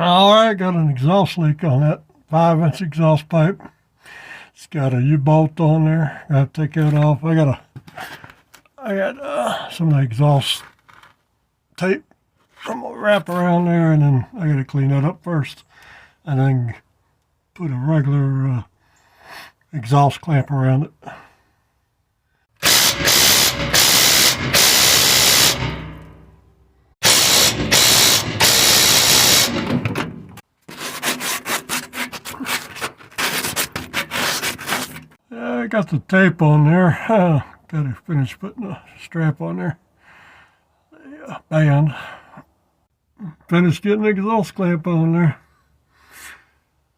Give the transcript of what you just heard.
All right, got an exhaust leak on that 5-inch exhaust pipe. It's got a U-bolt on there. Got to take that off. I got some of the exhaust tape. I'm gonna wrap around there, and then I got to clean that up first, and then put a regular exhaust clamp around it. I got the tape on there. Got to finish putting the strap on there. The band. Finished getting the exhaust clamp on there.